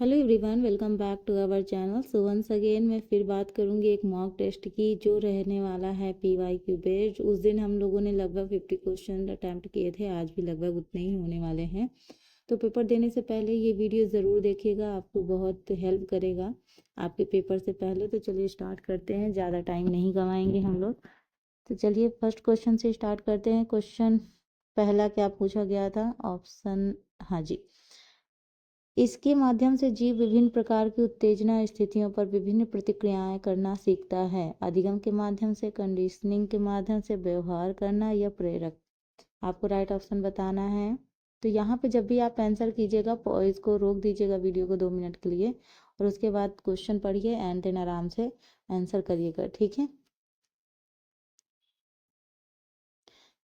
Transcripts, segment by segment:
Hello everyone, welcome back to our channel. So once again मैं फिर बात करूंगी एक मॉक टेस्ट की जो रहने वाला है PYQ बेस्ड। उस दिन हम लोगों ने लगभग 50 क्वेश्चन अटैम्प्ट किए थे, आज भी लगभग उतने ही होने वाले हैं। तो पेपर देने से पहले ये वीडियो ज़रूर देखिएगा, आपको बहुत हेल्प करेगा आपके पेपर से पहले। तो चलिए स्टार्ट करते हैं, ज़्यादा टाइम नहीं गंवाएंगे हम लोग। तो चलिए फर्स्ट क्वेश्चन से स्टार्ट करते हैं। क्वेश्चन पहला क्या पूछा गया था? ऑप्शन, हाँ जी, इसके माध्यम से जीव विभिन्न प्रकार की उत्तेजना स्थितियों पर विभिन्न प्रतिक्रियाएं करना सीखता है। अधिगम के माध्यम से, कंडीशनिंग के माध्यम से, व्यवहार करना या प्रेरक। आपको राइट ऑप्शन बताना है। तो यहाँ पे जब भी आप आंसर कीजिएगा इसको रोक दीजिएगा वीडियो को 2 मिनट के लिए, और उसके बाद क्वेश्चन पढ़िए एंड देन आराम से आंसर करिएगा, ठीक है।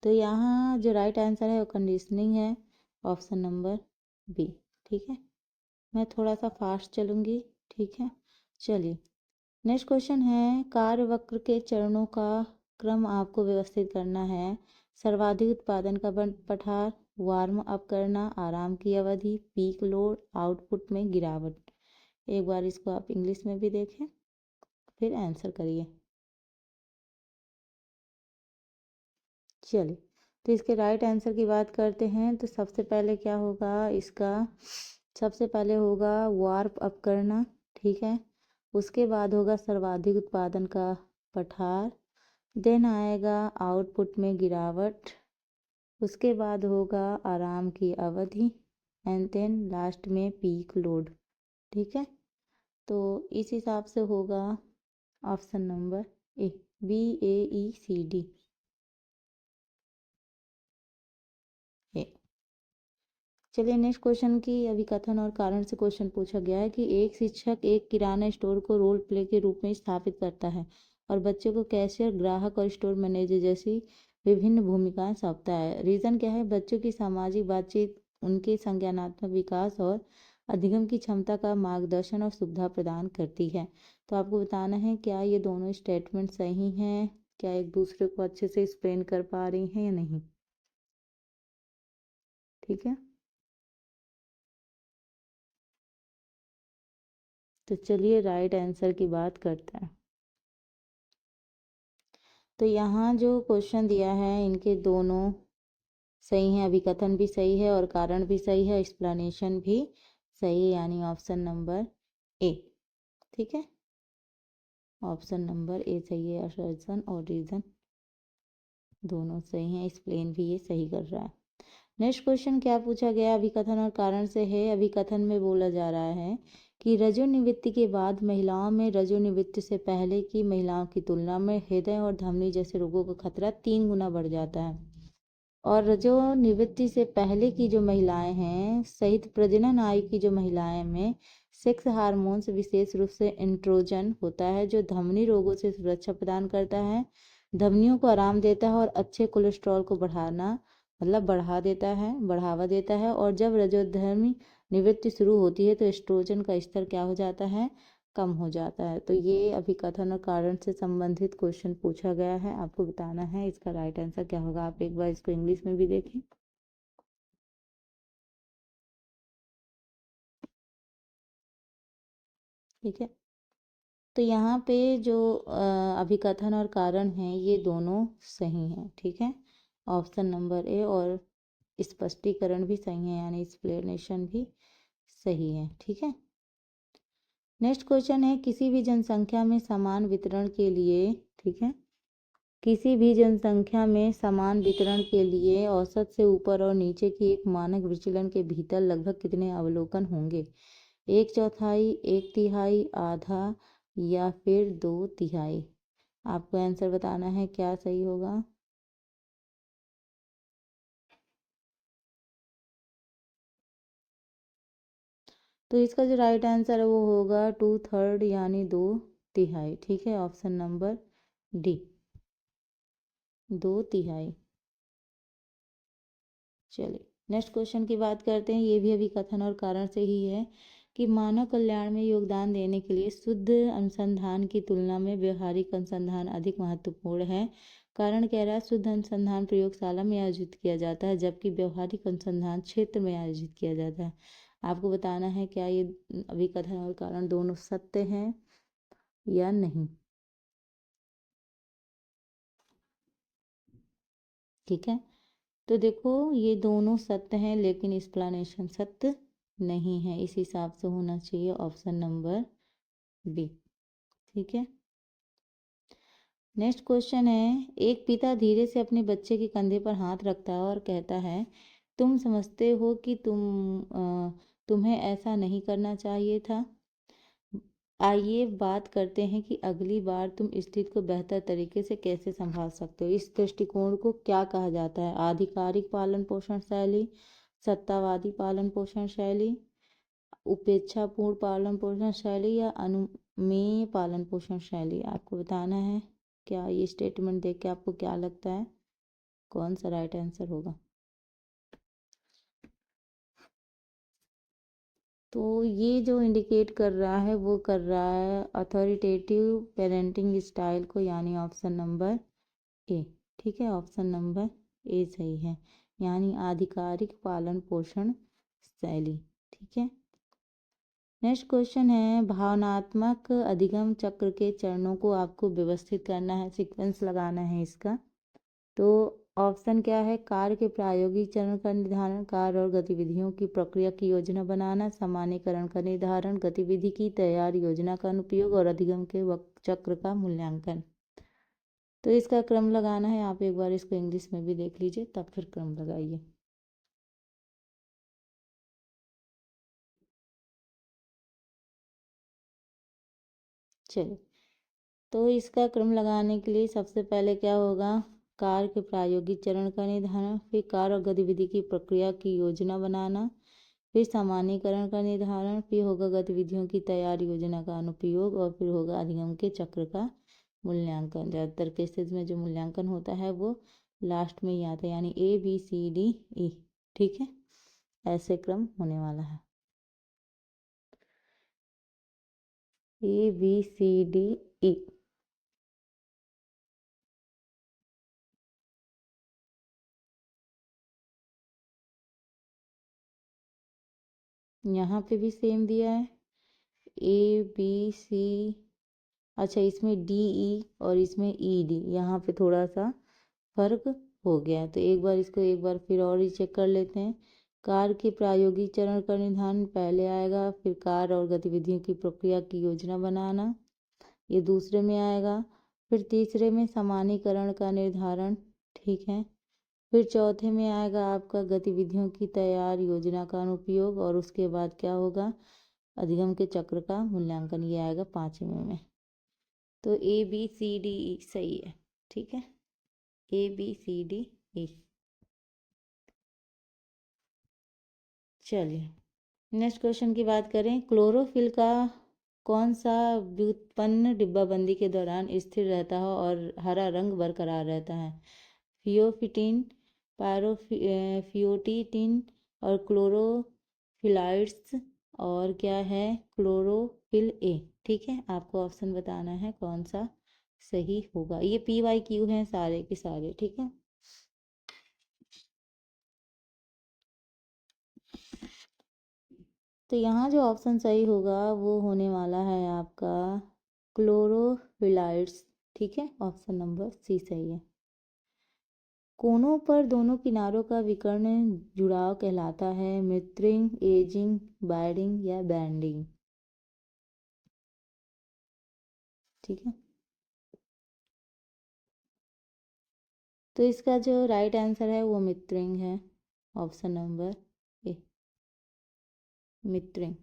तो यहाँ जो राइट आंसर है वो कंडीशनिंग है, ऑप्शन नंबर बी, ठीक है। मैं थोड़ा सा फास्ट चलूंगी, ठीक है। चलिए नेक्स्ट क्वेश्चन है, कार्य वक्र के चरणों का क्रम आपको व्यवस्थित करना है। सर्वाधिक उत्पादन का पठार, वार्म अप करना, आराम की अवधि, पीक लोड, आउटपुट में गिरावट। एक बार इसको आप इंग्लिश में भी देखें फिर आंसर करिए। चलिए तो इसके राइट आंसर की बात करते हैं। तो सबसे पहले क्या होगा इसका? सबसे पहले होगा वार्प अप करना, ठीक है। उसके बाद होगा सर्वाधिक उत्पादन का पठार, देन आएगा आउटपुट में गिरावट, उसके बाद होगा आराम की अवधि, एंड देन लास्ट में पीक लोड, ठीक है। तो इस हिसाब से होगा ऑप्शन नंबर ए, BAECD ए। चलिए नेक्स्ट क्वेश्चन की अभिकथन और कारण से क्वेश्चन पूछा गया है कि एक शिक्षक एक किराना स्टोर को रोल प्ले के रूप में स्थापित करता है और बच्चों को कैशियर, ग्राहक और स्टोर मैनेजर जैसी विभिन्न भूमिकाएं सौंपता है। रीजन क्या है? बच्चों की सामाजिक बातचीत, उनके संज्ञानात्मक विकास और अधिगम की क्षमता का मार्गदर्शन और सुविधा प्रदान करती है। तो आपको बताना है क्या ये दोनों स्टेटमेंट सही हैं, क्या एक दूसरे को अच्छे से एक्सप्लेन कर पा रही हैं या नहीं, ठीक है। तो चलिए राइट आंसर की बात करते हैं। तो यहाँ जो क्वेश्चन दिया है इनके दोनों सही हैं, अभिकथन भी सही है और कारण भी सही है, एक्सप्लेनेशन भी सही है, यानी ऑप्शन नंबर ए, ठीक है। ऑप्शन नंबर ए सही है, असर्शन और रीजन दोनों सही हैं, एक्सप्लेन भी ये सही कर रहा है। नेक्स्ट क्वेश्चन क्या पूछा गया? अभिकथन और कारण से है। अभिकथन में बोला जा रहा है कि रजोनिवृत्ति के बाद महिलाओं में रजोनिवृत्ति से पहले की महिलाओं की तुलना में हृदय और धमनी जैसे रोगों का खतरा 3 गुना बढ़ जाता है। और रजोनिवृत्ति से पहले की जो महिलाएं हैं सहित प्रजनन आयु की जो महिलाएं में सेक्स हार्मोन्स विशेष रूप से एंड्रोजन होता है जो धमनी रोगों से सुरक्षा प्रदान करता है, धमनियों को आराम देता है और अच्छे कोलेस्ट्रॉल को बढ़ावा देता है। और जब रजोधर्मी निवृत्ति शुरू होती है तो एस्ट्रोजन का स्तर क्या हो जाता है? कम हो जाता है। तो ये अभिकथन और कारण से संबंधित क्वेश्चन पूछा गया है, आपको बताना है इसका राइट आंसर क्या होगा। आप एक बार इसको इंग्लिश में भी देखें, ठीक है। तो यहाँ पे जो अभिकथन और कारण हैं ये दोनों सही हैं, ठीक है। ऑप्शन नंबर ए और स्पष्टीकरण भी सही है, यानी एक्सप्लेनेशन भी सही है, ठीक है। नेक्स्ट क्वेश्चन है, किसी भी जनसंख्या में समान वितरण के लिए, ठीक है, किसी भी जनसंख्या में समान वितरण के लिए औसत से ऊपर और नीचे की एक मानक विचलन के भीतर लगभग कितने अवलोकन होंगे? 1/4, 1/3, आधा या फिर 2/3? आपको आंसर बताना है क्या सही होगा। तो इसका जो राइट आंसर है वो होगा 2/3 यानी 2/3, ठीक है। Option number D, 2/3। चलिए नेक्स्ट क्वेश्चन की बात करते हैं। ये भी अभी कथन और कारण से ही है कि मानव कल्याण में योगदान देने के लिए शुद्ध अनुसंधान की तुलना में व्यवहारिक अनुसंधान अधिक महत्वपूर्ण है। कारण कह रहा है शुद्ध अनुसंधान प्रयोगशाला में आयोजित किया जाता है जबकि व्यवहारिक अनुसंधान क्षेत्र में आयोजित किया जाता है। आपको बताना है क्या ये अभिकथन और कारण दोनों सत्य हैं या नहीं। ठीक है, तो देखो ये दोनों सत्य हैं लेकिन एक्सप्लेनेशन सत्य नहीं है, इस हिसाब से होना चाहिए ऑप्शन नंबर बी। ठीक है, नेक्स्ट क्वेश्चन है, एक पिता धीरे से अपने बच्चे के कंधे पर हाथ रखता है और कहता है तुम समझते हो कि तुम्हें ऐसा नहीं करना चाहिए था। आइए बात करते हैं कि अगली बार तुम स्थिति को बेहतर तरीके से कैसे संभाल सकते हो। इस दृष्टिकोण को क्या कहा जाता है? आधिकारिक पालन पोषण शैली, सत्तावादी पालन पोषण शैली, उपेक्षापूर्ण पालन पोषण शैली या अनुमेय पालन पोषण शैली। आपको बताना है क्या ये स्टेटमेंट देख के आपको क्या लगता है कौन सा राइट आंसर होगा। तो ये जो इंडिकेट कर रहा है वो कर रहा है अथॉरिटेटिव पेरेंटिंग स्टाइल को, यानी ऑप्शन नंबर ए। ठीक है, ऑप्शन नंबर ए सही है, यानी आधिकारिक पालन पोषण शैली। ठीक है, नेक्स्ट क्वेश्चन है, भावनात्मक अधिगम चक्र के चरणों को आपको व्यवस्थित करना है, सीक्वेंस लगाना है इसका। तो ऑप्शन क्या है? कार्य के प्रायोगिक चरण का निर्धारण, कार्य और गतिविधियों की प्रक्रिया की योजना बनाना, सामान्यीकरण का निर्धारण, गतिविधि की तैयारी, योजना का अनुप्रयोग और अधिगम के चक्र का मूल्यांकन। तो इसका क्रम लगाना है, आप एक बार इसको इंग्लिश में भी देख लीजिए तब फिर क्रम लगाइए। चलिए, तो इसका क्रम लगाने के लिए सबसे पहले क्या होगा? कार्य के प्रायोगिक चरण का निर्धारण, फिर कार्य और गतिविधि की प्रक्रिया की योजना बनाना, फिर सामान्यीकरण का निर्धारण, फिर होगा गतिविधियों की तैयारी, योजना का अनुप्रयोग और फिर होगा अधिगम के चक्र का मूल्यांकन। ज़्यादातर केसेस में जो मूल्यांकन होता है वो लास्ट में ही आता है, यानी ABCDE। ठीक है, ऐसे क्रम होने वाला है, ABCDE। यहाँ पे भी सेम दिया है ABC। अच्छा, इसमें DE और इसमें ED, यहाँ पे थोड़ा सा फर्क हो गया है। तो एक बार इसको एक बार फिर और ही चेक कर लेते हैं। कार्य के प्रायोगिक चरण का निर्धारण पहले आएगा, फिर कार्य और गतिविधियों की प्रक्रिया की योजना बनाना ये दूसरे में आएगा, फिर तीसरे में सामान्यीकरण का निर्धारण। ठीक है, फिर चौथे में आएगा आपका गतिविधियों की तैयार, योजना का अनुप्रयोग और उसके बाद क्या होगा? अधिगम के चक्र का मूल्यांकन, ये आएगा पांचवें में। तो ABCDE सही है। ठीक है, ABCDE। चलिए, नेक्स्ट क्वेश्चन की बात करें, क्लोरोफिल का कौन सा व्युत्पन्न डिब्बाबंदी के दौरान स्थिर रहता है और हरा रंग बरकरार रहता है? फियोफिटिन, पायरोफियोटिटिन और क्लोरोफिलाइड्स, और क्या है? Chlorophyll A. ठीक है, आपको ऑप्शन बताना है कौन सा सही होगा। ये PYQ हैं सारे के सारे। ठीक है, तो यहाँ जो ऑप्शन सही होगा वो होने वाला है आपका क्लोरोफिलाइड्स। ठीक है, ऑप्शन नंबर सी सही है। कोनों पर दोनों किनारों का विकर्ण जुड़ाव कहलाता है मित्रिंग, एजिंग, बाइंडिंग या बैंडिंग। ठीक है, तो इसका जो राइट आंसर है वो मित्रिंग है, ऑप्शन नंबर ए, मित्रिंग।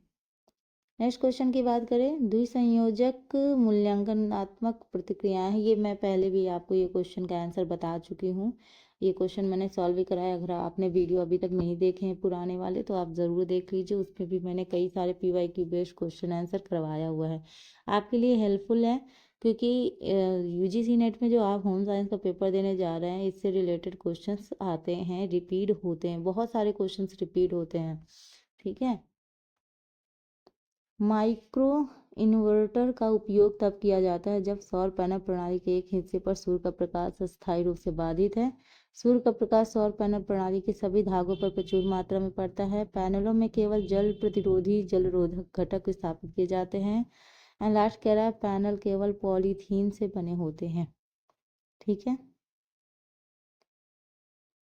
नेक्स्ट क्वेश्चन की बात करें, द्विसंयोजक मूल्यांकनात्मक प्रतिक्रियाएं हैं। ये मैं पहले भी आपको ये क्वेश्चन का आंसर बता चुकी हूँ, ये क्वेश्चन मैंने सॉल्व भी कराया। अगर आपने वीडियो अभी तक नहीं देखे हैं पुराने वाले तो आप ज़रूर देख लीजिए, उसमें भी मैंने कई सारे PYQ बेस्ड क्वेश्चन आंसर करवाया हुआ है, आपके लिए हेल्पफुल है। क्योंकि UGC नेट में जो आप होम साइंस का पेपर देने जा रहे हैं इससे रिलेटेड क्वेश्चंस आते हैं, रिपीट होते हैं, बहुत सारे क्वेश्चंस रिपीट होते हैं। ठीक है, माइक्रो इन्वर्टर का उपयोग तब किया जाता है जब सौर पैनल प्रणाली के एक हिस्से पर सूर्य का प्रकाश अस्थायी रूप से बाधित है, सूर्य का प्रकाश सौर पैनल प्रणाली के सभी धागों पर प्रचुर मात्रा में पड़ता है। पैनलों में केवल जल प्रतिरोधी जलरोधक घटक स्थापित किए जाते हैं। एंड लास्ट कह रहा है पैनल केवल पॉलीथीन से बने होते हैं। ठीक है,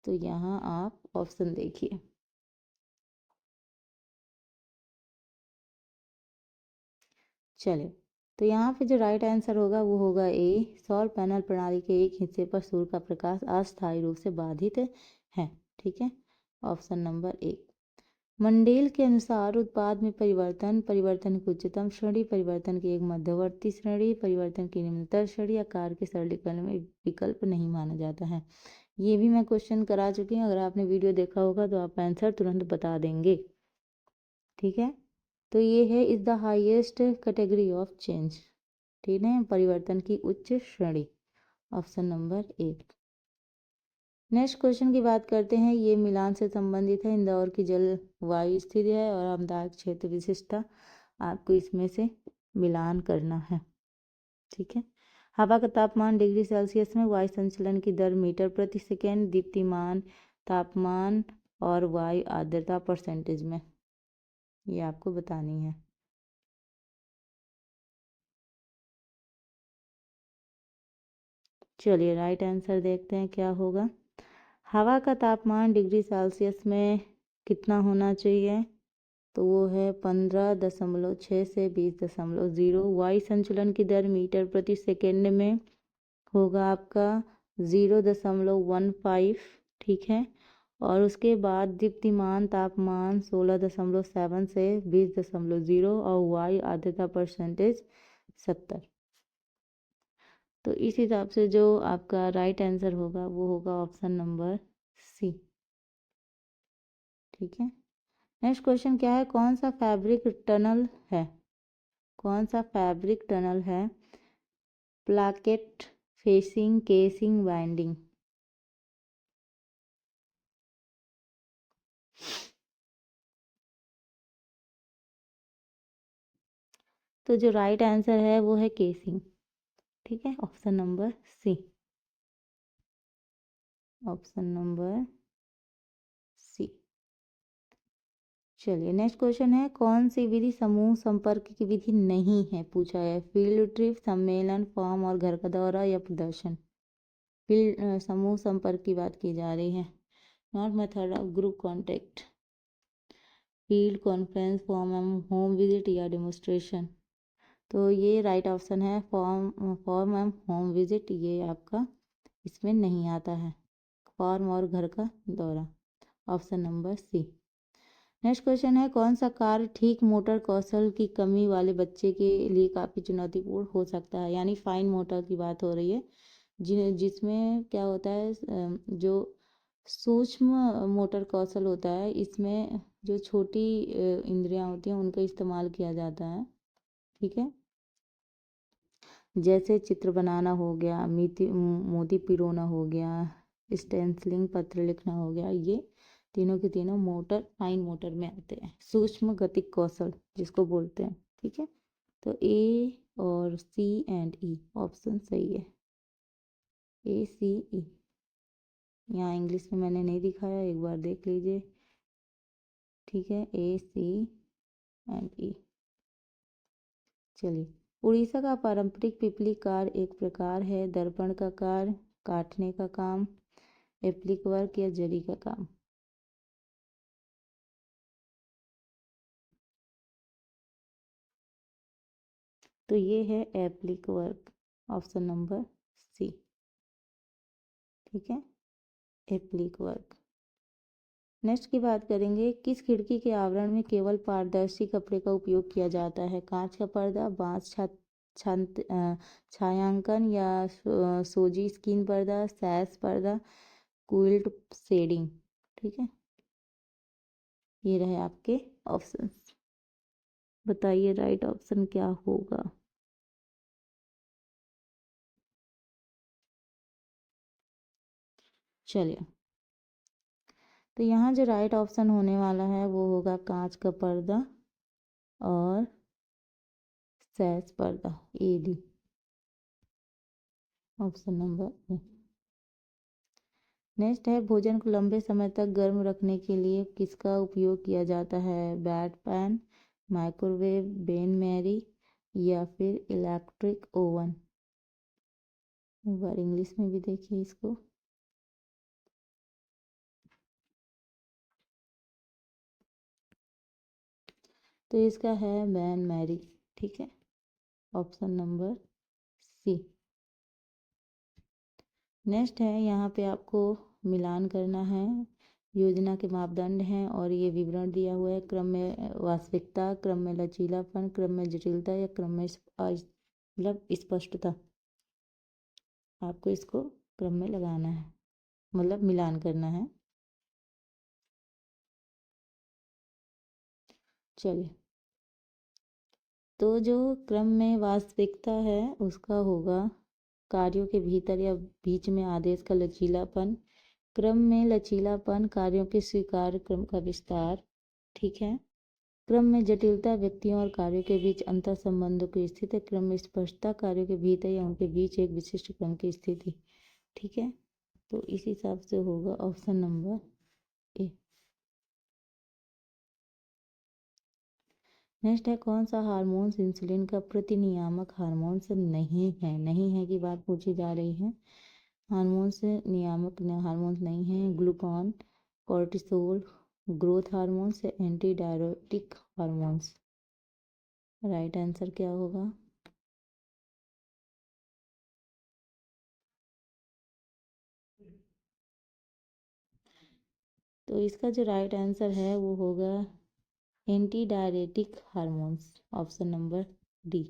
तो यहाँ आप ऑप्शन देखिए। चलिए, तो यहाँ पे जो राइट आंसर होगा वो होगा ए। सौर पैनल प्रणाली के एक हिस्से पर सूर्य का प्रकाश अस्थायी रूप से बाधित है। ठीक है, ऑप्शन नंबर एक। मंडेल के अनुसार उत्पाद में परिवर्तन, परिवर्तन की उच्चतम श्रेणी, परिवर्तन की एक मध्यवर्ती श्रेणी, परिवर्तन की निम्नतर श्रेणी या कार्य के सरलीकरण में विकल्प नहीं माना जाता है। ये भी मैं क्वेश्चन करा चुकी हूँ, अगर आपने वीडियो देखा होगा तो आप आंसर तुरंत बता देंगे। ठीक है, तो ये है is the highest category of change. ठीक है, परिवर्तन की उच्च श्रेणी, ऑप्शन नंबर एक। नेक्स्ट क्वेश्चन की बात करते हैं, ये मिलान से संबंधित है। इंदौर की जलवायु स्थिति है और आरामदायक क्षेत्र विशिष्टता, आपको इसमें से मिलान करना है। ठीक है, हवा का तापमान डिग्री सेल्सियस में, वायु संचलन की दर मीटर प्रति सेकेंड, दीप्तिमान तापमान और वायु आर्द्रता परसेंटेज में, ये आपको बतानी है। चलिए राइट आंसर देखते हैं क्या होगा। हवा का तापमान डिग्री सेल्सियस में कितना होना चाहिए, तो वो है 15.6 से 20.0। वायु संचलन की दर मीटर प्रति सेकेंड में होगा आपका 0.15। ठीक है, और उसके बाद दीप्तिमान तापमान 16.7 से 20.0 और वायु आर्द्रता परसेंटेज 70। तो इस हिसाब से जो आपका राइट आंसर होगा वो होगा ऑप्शन नंबर सी। ठीक है, नेक्स्ट क्वेश्चन क्या है, कौन सा फैब्रिक टनल है, कौन सा फैब्रिक टनल है, प्लाकेट, फेसिंग, केसिंग, बाइंडिंग। तो जो राइट आंसर है वो है केसिंग। ठीक है, option number C, option number C. चलिए नेक्स्ट क्वेश्चन है, कौन सी विधि समूह संपर्क की विधि नहीं है, पूछा है। फील्ड ट्रिप, सम्मेलन, फॉर्म और घर का दौरा या प्रदर्शन। फील्ड समूह संपर्क की बात की जा रही है, not method of group contact. Field conference, form and home visit या डेमोस्ट्रेशन। तो ये राइट ऑप्शन है, फॉर्म एंड होम विजिट, ये आपका इसमें नहीं आता है। फॉर्म और घर का दौरा, option number C. Next question है, कौन सा कार्य ठीक मोटर कौशल की कमी वाले बच्चे के लिए काफ़ी चुनौतीपूर्ण हो सकता है, यानी फाइन मोटर की बात हो रही है, जिसमें क्या होता है, जो सूक्ष्म मोटर कौशल होता है, इसमें जो छोटी इंद्रियां होती हैं उनका इस्तेमाल किया जाता है। ठीक है, जैसे चित्र बनाना हो गया, मोती पिरोना हो गया, स्टेंसिलिंग, पत्र लिखना हो गया, ये तीनों के तीनों मोटर फाइन मोटर में आते हैं, सूक्ष्म गतिक कौशल जिसको बोलते हैं। ठीक है, तो ए और सी एंड ई ऑप्शन सही है, ए सी ई। यहाँ इंग्लिश में मैंने नहीं दिखाया, एक बार देख लीजिए। ठीक है, ए सी एंड ई। चलिए, उड़ीसा का पारंपरिक पिपली कार एक प्रकार है, दर्पण का कार्य, काटने का काम, एप्लिक वर्क या जरी का काम। तो ये है applique work, option number C. ठीक है, एप्लिक वर्क। नेक्स्ट की बात करेंगे, किस खिड़की के आवरण में केवल पारदर्शी कपड़े का उपयोग किया जाता है, कांच का पर्दा, बांस छायांकन या सोजी स्किन पर्दा, सैश पर्दा, क्विल्ट शेडिंग। ठीक है, ये रहे आपके ऑप्शंस, बताइए राइट ऑप्शन क्या होगा। चलिए, तो यहाँ जो राइट ऑप्शन होने वाला है वो होगा कांच का पर्दा और सैश पर्दा, A D, option number A. Next है, भोजन को लंबे समय तक गर्म रखने के लिए किसका उपयोग किया जाता है? बैट पैन, माइक्रोवेव, बेन मैरी या फिर इलेक्ट्रिक ओवन। एक बार इंग्लिश में भी देखिए इसको। तो इसका है बेन मैरी। ठीक है, ऑप्शन नंबर सी। नेक्स्ट है, यहाँ पे आपको मिलान करना है। योजना के मापदंड हैं और ये विवरण दिया हुआ है। क्रम में वास्तविकता, क्रम में लचीलापन, क्रम में जटिलता या क्रम में मतलब स्पष्टता। आपको इसको क्रम में लगाना है, मतलब मिलान करना है। चलिए, तो जो क्रम में वास्तविकता है उसका होगा कार्यों के भीतर या बीच में आदेश का लचीलापन। क्रम में लचीलापन, कार्यों के स्वीकार्य क्रम का विस्तार। ठीक है। क्रम में जटिलता, व्यक्तियों और कार्यों के बीच अंतर संबंधों की स्थिति। क्रम में स्पष्टता, कार्यों के भीतर या उनके बीच एक विशिष्ट क्रम की स्थिति। ठीक है, तो इस हिसाब से होगा ऑप्शन नंबर ए। नेक्स्ट है, कौन सा हार्मोन्स इंसुलिन का प्रतिनियामक हार्मोन्स नहीं है? नहीं है की बात पूछी जा रही है। हार्मोन्स नियामक हार्मोन्स नहीं है। ग्लूकान, कॉर्टिसोल, ग्रोथ हार्मोन्स या anti diuretic hormones. Right answer क्या होगा? तो इसका जो राइट आंसर है वो होगा anti diuretic hormones, option number D.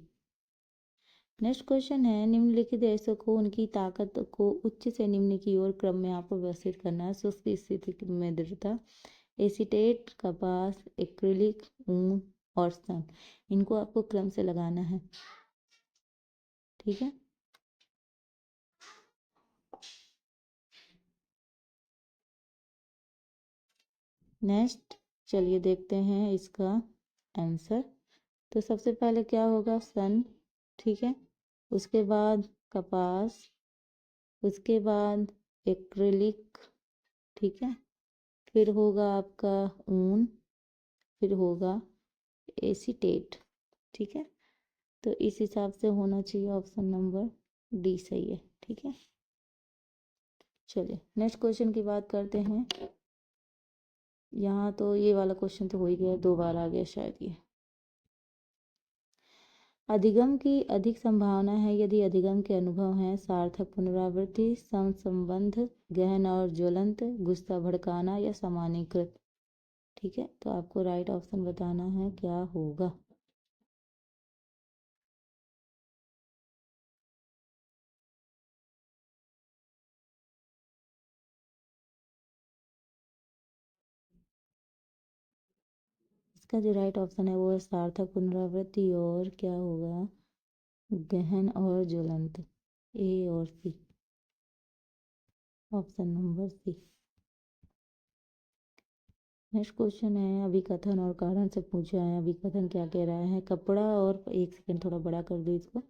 Next question है, निम्नलिखित ऐसों को उनकी ताकत को उच्च से निम्न की ओर क्रम में आपको व्यवस्थित करना है। शुष्क स्थिति में दृढ़ता, एसीटेट, कपास, एक्रिलिक, ऊन और सन। इनको आपको क्रम से लगाना है। ठीक है, नेक्स्ट चलिए देखते हैं इसका आंसर। तो सबसे पहले क्या होगा? सन। ठीक है, उसके बाद कपास, उसके बाद एक्रिलिक। ठीक है, फिर होगा आपका ऊन, फिर होगा एसीटेट। ठीक है, तो इस हिसाब से होना चाहिए ऑप्शन नंबर डी सही है। ठीक है, चलिए नेक्स्ट क्वेश्चन की बात करते हैं। यहाँ तो ये वाला क्वेश्चन तो हो ही गया, 2 बार आ गया शायद ये। अधिगम की अधिक संभावना है यदि अधिगम के अनुभव हैं सार्थक, पुनरावृत्ति, संबंध, गहन और ज्वलंत, गुस्सा भड़काना या सामान्यीकृत। ठीक है, तो आपको राइट ऑप्शन बताना है क्या होगा। इसका जो राइट ऑप्शन है वो है सार्थक, पुनरावृत्ति और क्या होगा? गहन और ज्वलंत। ए और C, option number C. Next question है, अभिकथन और कारण से पूछा है। अभिकथन क्या कह रहा है? कपड़ा और, एक सेकंड थोड़ा बड़ा कर दो इसको।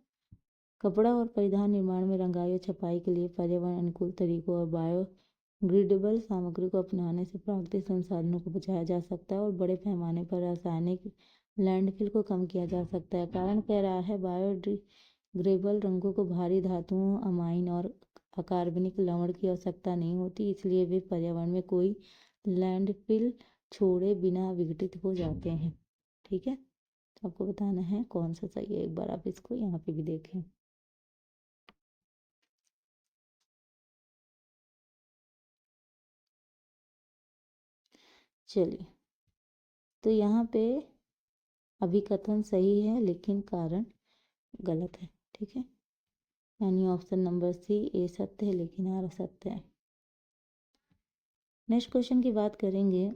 कपड़ा और परिधान निर्माण में रंगाई और छपाई के लिए पर्यावरण अनुकूल तरीकों और बायोडिग्रेडेबल सामग्री को अपनाने से प्राकृतिक संसाधनों को बचाया जा सकता है और बड़े पैमाने पर रासायनिक लैंडफिल को कम किया जा सकता है। कारण कह रहा है बायोडिग्रेडेबल रंगों को भारी धातुओं, अमाइन और अकार्बनिक लवण की आवश्यकता नहीं होती, इसलिए वे पर्यावरण में कोई लैंडफिल छोड़े बिना विघटित हो जाते हैं। ठीक है, तो आपको बताना है कौन सा सही है। एक बार आप इसको यहाँ पे भी देखें। चलिए, तो यहाँ पे अभिकथन सही है लेकिन कारण गलत है। ठीक है, यानी ऑप्शन नंबर सी, ए सत्य है लेकिन आर असत्य है। नेक्स्ट क्वेश्चन की बात करेंगे।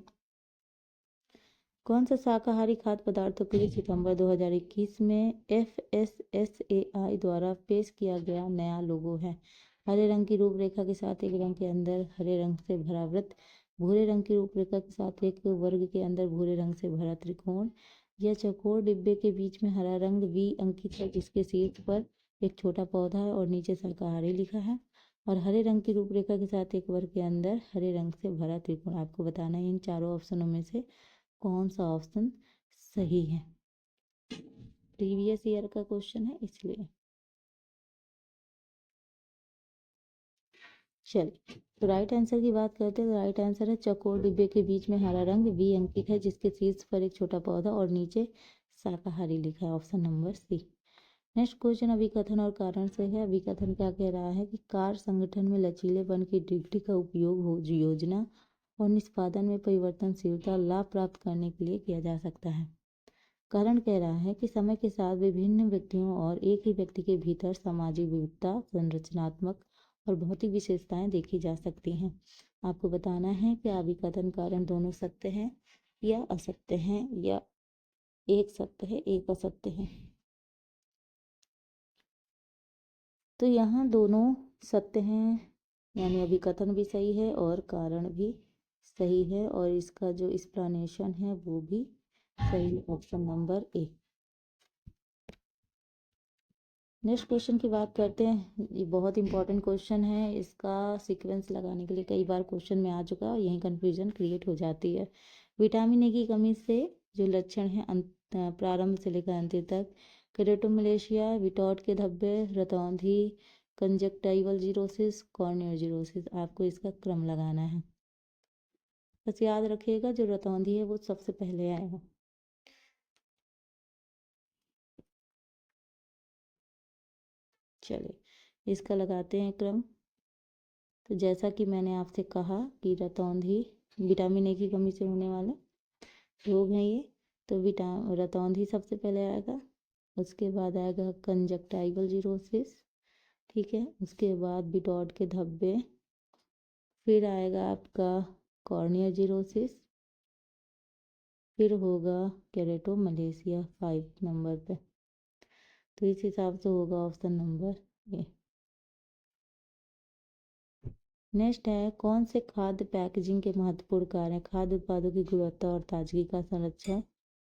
कौन सा शाकाहारी खाद्य पदार्थों के लिए सितंबर 2021 में FSSAI द्वारा पेश किया गया नया लोगो है? हरे रंग की रूपरेखा के साथ एक रंग के अंदर हरे रंग से भरा वृत्त, भूरे रंग की रूपरेखा के साथ एक वर्ग के अंदर भूरे रंग से भरा त्रिकोण, या चौकोर डिब्बे के बीच में हरा रंग V अंकित है जिसके शीर्ष पर एक छोटा पौधा है और नीचे शाकाहारी लिखा है। और हरे रंग की रूपरेखा के साथ एक वर्ग के अंदर हरे रंग से भरा त्रिकोण। आपको बताना है इन चारों ऑप्शनों में से कौन सा ऑप्शन सही है। प्रीवियस ईयर का क्वेश्चन है इसलिए। चलिए तो राइट आंसर की बात करते हैं। तो राइट आंसर है चौकोर डिब्बे के बीच में हरा रंग वी अंकित है, जिसके शीर्ष पर एक छोटा पौधा और नीचे शाकाहारी लिखा है। Option number C. Next question अभिकथन और कारण से है। अभिकथन क्या कह रहा है कि कार संगठन में लचीलेपन की डिग्री का उपयोग हो योजना और निष्पादन में परिवर्तनशीलता लाभ प्राप्त करने के लिए किया जा सकता है। कारण कह रहा है कि समय के साथ विभिन्न व्यक्तियों और एक ही व्यक्ति के भीतर सामाजिक विविधता, संरचनात्मक और भौतिक विशेषताएं देखी जा सकती हैं। आपको बताना है कि अभिकथन कारण दोनों सत्य हैं या असत्य हैं, या एक सत्य है एक असत्य है। तो यहाँ दोनों सत्य हैं, यानी अभिकथन भी सही है और कारण भी सही है, और इसका जो एक्सप्लेनेशन है वो भी सही। Option number A. Next question की बात करते हैं। ये बहुत इंपॉर्टेंट क्वेश्चन है, इसका सीक्वेंस लगाने के लिए कई बार क्वेश्चन में आ चुका है और यही कन्फ्यूजन क्रिएट हो जाती है। विटामिन ए की कमी से जो लक्षण हैं प्रारंभ से लेकर अंत तक, केरेटोमलेशिया, विटॉट के धब्बे, रतौंधी, कंजक्टाइवल जीरोसिस, कॉर्नियल जीरोसिस। आपको इसका क्रम लगाना है। बस याद रखिएगा जो रतौंधी है वो सबसे पहले आएगा। चलिए इसका लगाते हैं क्रम। तो जैसा कि मैंने आपसे कहा कि रतौंधी विटामिन ए की कमी से होने वाले रोग हैं ये, तो रतौंधी सबसे पहले आएगा। उसके बाद आएगा कंजक्टाइवल जीरोसिस, ठीक है। उसके बाद बिटॉट के धब्बे, फिर आएगा आपका कॉर्नियल जीरोसिस, फिर होगा केरेटोमलेशिया 5 नंबर पे। तो इस हिसाब से होगा ऑप्शन नंबर ए। नेक्स्ट है कौन से खाद्य पैकेजिंग के महत्वपूर्ण कार्य हैं। खाद्य उत्पादों की गुणवत्ता और ताजगी का संरक्षण,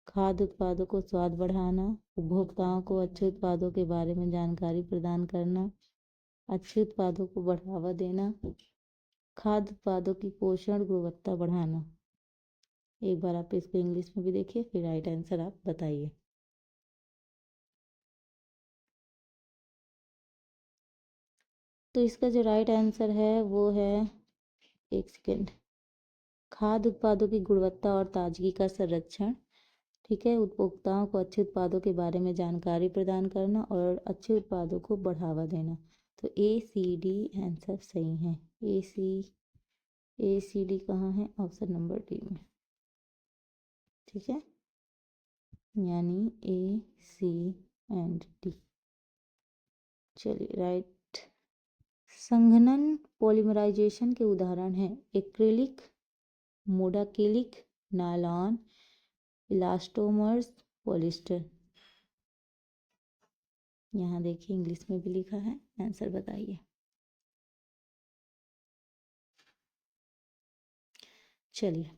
खाद्य उत्पादों को स्वाद बढ़ाना, उपभोक्ताओं को अच्छे उत्पादों के बारे में जानकारी प्रदान करना, अच्छे उत्पादों को बढ़ावा देना, खाद्य उत्पादों की पोषण गुणवत्ता बढ़ाना। एक बार आप इसको इंग्लिश में भी देखिए, फिर राइट आंसर आप बताइए। तो इसका जो राइट आंसर है वो है, एक सेकेंड, खाद्य उत्पादों की गुणवत्ता और ताजगी का संरक्षण, ठीक है। उपभोक्ताओं को अच्छे उत्पादों के बारे में जानकारी प्रदान करना और अच्छे उत्पादों को बढ़ावा देना। तो ए सी डी आंसर सही है। ए सी डी कहाँ है? ऑप्शन नंबर डी में, ठीक है, यानी ए सी एंड डी। चलिए राइट। संघनन पॉलीमराइजेशन के उदाहरण हैं एक्रिलिक, मोडाक्रिलिक, नायलॉन, इलास्टोमर्स, पॉलिस्टर। यहाँ देखिए इंग्लिश में भी लिखा है, आंसर बताइए। चलिए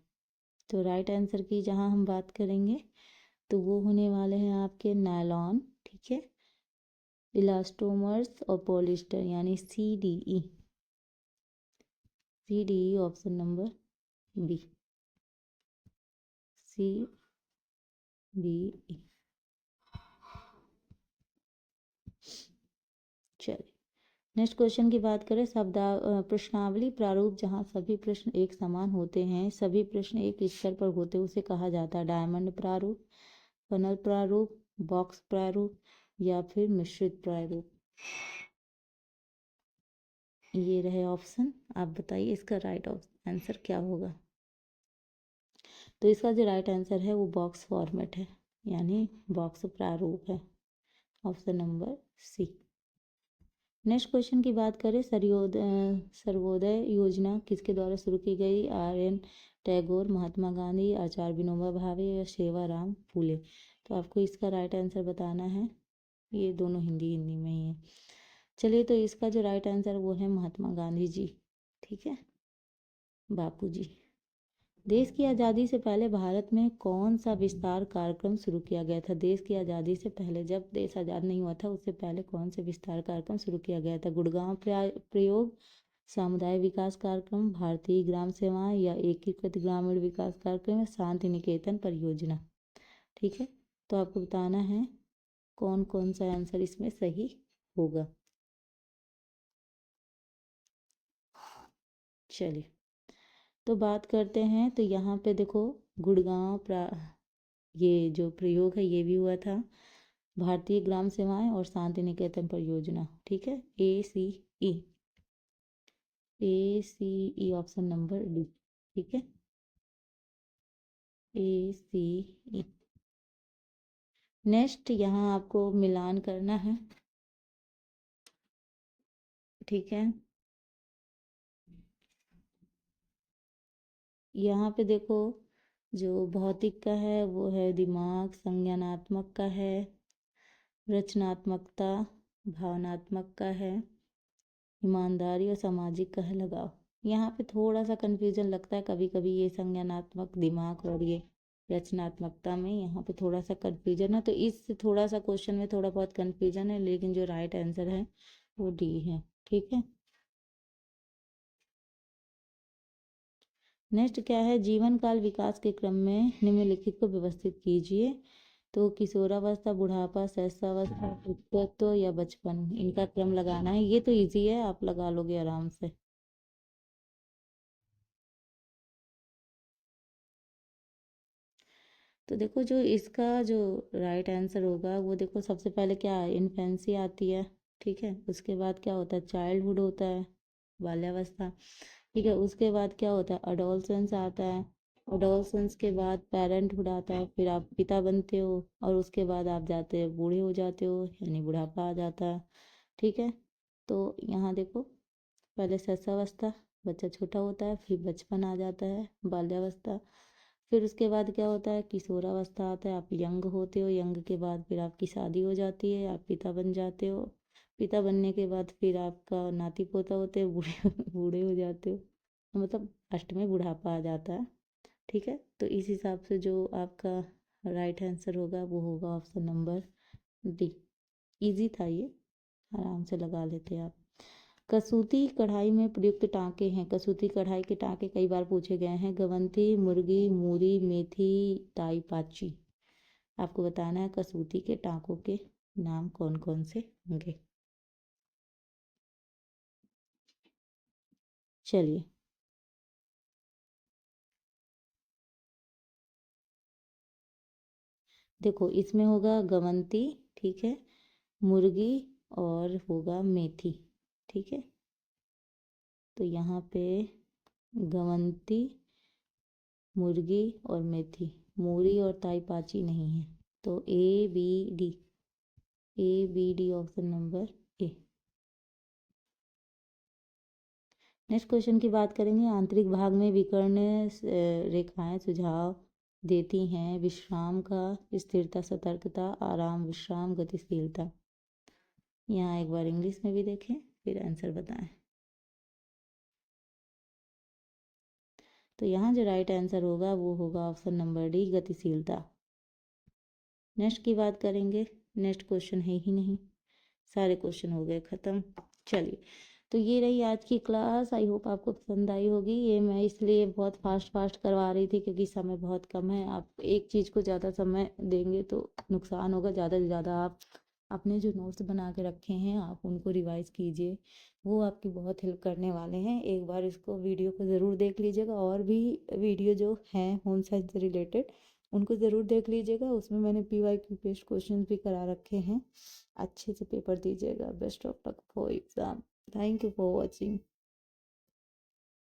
तो राइट आंसर की जहाँ हम बात करेंगे तो वो होने वाले हैं आपके नायलॉन, ठीक है, इलास्टोमर्स और पॉलिस्टर, यानी C D E. C D E option number B, C D E. चलिए नेक्स्ट क्वेश्चन की बात करें। प्रश्नावली प्रारूप जहाँ सभी प्रश्न एक समान होते हैं, सभी प्रश्न एक स्तर पर होते हैं, उसे कहा जाता है डायमंड प्रारूप, फनल प्रारूप, बॉक्स प्रारूप या फिर मिश्रित प्रारूप। ये रहे ऑप्शन, आप बताइए इसका राइट आंसर क्या होगा। तो इसका जो राइट आंसर है वो बॉक्स फॉर्मेट है, यानी बॉक्स प्रारूप है। Option number C. Next question की बात करें। सर्वोदय योजना किसके द्वारा शुरू की गई? आर.एन. टैगोर, महात्मा गांधी, आचार्य विनोबा भावे या सेवाराम फूले। तो आपको इसका राइट आंसर बताना है। ये दोनों हिंदी में ही है। चलिए तो इसका जो राइट आंसर वो है महात्मा गांधी जी, ठीक है, बापू जी। देश की आज़ादी से पहले भारत में कौन सा विस्तार कार्यक्रम शुरू किया गया था? देश की आज़ादी से पहले, जब देश आज़ाद नहीं हुआ था उससे पहले कौन से विस्तार कार्यक्रम शुरू किया गया था? गुड़गांव प्रयोग, सामुदाय विकास कार्यक्रम, भारतीय ग्राम सेवाएं या एकीकृत ग्रामीण विकास कार्यक्रम या शांति निकेतन परियोजना। ठीक है, तो आपको बताना है कौन कौन सा आंसर इसमें सही होगा। चलिए, तो बात करते हैं। तो यहाँ पे देखो, गुड़गांव ये जो प्रयोग है ये भी हुआ था, भारतीय ग्राम सेवाएं और शांति निकेतन परियोजना। ठीक है, ACE, ACE option number D. ठीक है, ACE। नेक्स्ट यहाँ आपको मिलान करना है। ठीक है, यहाँ पे देखो, जो भौतिक का है वो है दिमाग, संज्ञानात्मक का है रचनात्मकता, भावनात्मक का है ईमानदारी और सामाजिक का है लगाव। यहाँ पे थोड़ा सा कंफ्यूजन लगता है कभी कभी, ये संज्ञानात्मक दिमाग और ये रचनात्मकता में यहाँ पे थोड़ा सा कंफ्यूजन है, तो इस थोड़ा सा क्वेश्चन में थोड़ा बहुत कंफ्यूजन है, लेकिन जो राइट आंसर है वो डी है। ठीक है, नेक्स्ट क्या है? जीवन काल विकास के क्रम में निम्नलिखित को व्यवस्थित कीजिए। तो किशोरावस्था, बुढ़ापा, शैशवावस्था, पुख्तत्व या बचपन, इनका क्रम लगाना है। ये तो इजी है, आप लगा लोगे आराम से। तो देखो, जो इसका जो राइट आंसर होगा वो देखो, सबसे पहले क्या है? इन्फेंसी आती है। ठीक है, उसके बाद क्या होता है? चाइल्डहुड होता है, बाल्यावस्था। ठीक है, उसके बाद क्या होता है? अडोलसेंस आता है। अडोलसेंस के बाद पेरेंटहुड आता है, फिर आप पिता बनते हो, और उसके बाद आप जाते हैं बूढ़े हो जाते हो, यानी बुढ़ापा आ जाता है। ठीक है, तो यहाँ देखो, पहले शैशवावस्था, बच्चा छोटा होता है, फिर बचपन आ जाता है, बाल्यावस्था, फिर उसके बाद क्या होता है? किशोरावस्था आता है, आप यंग होते हो, यंग के बाद फिर आपकी शादी हो जाती है, आप पिता बन जाते हो, पिता बनने के बाद फिर आपका नाती पोता होते हैं, बूढ़े बूढ़े हो जाते हो, मतलब लास्ट में बुढ़ापा आ जाता है। ठीक है, तो इस हिसाब से जो आपका राइट आंसर होगा वो होगा ऑप्शन नंबर डी। इजी था ये, आराम से लगा लेते आप। कसूती कढ़ाई में प्रयुक्त टाँके हैं। कसूती कढ़ाई के टाँके कई बार पूछे गए हैं। गवंती, मुर्गी, मूरी, मेथी, ताई पाची। आपको बताना है कसूती के टाँकों के नाम कौन कौन से होंगे। चलिए, देखो इसमें होगा गवंती, ठीक है, मुर्गी और होगा मेथी। ठीक है, तो यहाँ पे गवंती, मुर्गी और मेथी, मूरी और ताई पाची नहीं है, तो A B D option number A. Next question की बात करेंगे। आंतरिक भाग में विकर्ण रेखाएं सुझाव देती हैं विश्राम का, स्थिरता, सतर्कता, आराम, विश्राम, गतिशीलता। यहाँ एक बार इंग्लिश में भी देखें फिर आंसर बताएं। तो यहाँ जो राइट आंसर होगा वो होगा ऑप्शन नंबर डी, गतिशीलता। नेक्स्ट की बात करेंगे। नेक्स्ट क्वेश्चन है ही नहीं, सारे क्वेश्चन हो गए ख़त्म। चलिए, तो ये रही आज की क्लास। आई होप आपको पसंद आई होगी। ये मैं इसलिए बहुत फास्ट फास्ट करवा रही थी क्योंकि समय बहुत कम है। आप एक चीज़ को ज़्यादा समय देंगे तो नुकसान होगा। ज़्यादा से ज़्यादा आप अपने जो नोट्स बना के रखे हैं आप उनको रिवाइज़ कीजिए, वो आपकी बहुत हेल्प करने वाले हैं। एक बार इसको वीडियो को ज़रूर देख लीजिएगा, और भी वीडियो जो हैं होम साइंस से रिलेटेड उनको ज़रूर देख लीजिएगा। उसमें मैंने PYQ बेस्ड क्वेश्चन भी करा रखे हैं। अच्छे से पेपर दीजिएगा। Best of luck for exam. Thank you for watching.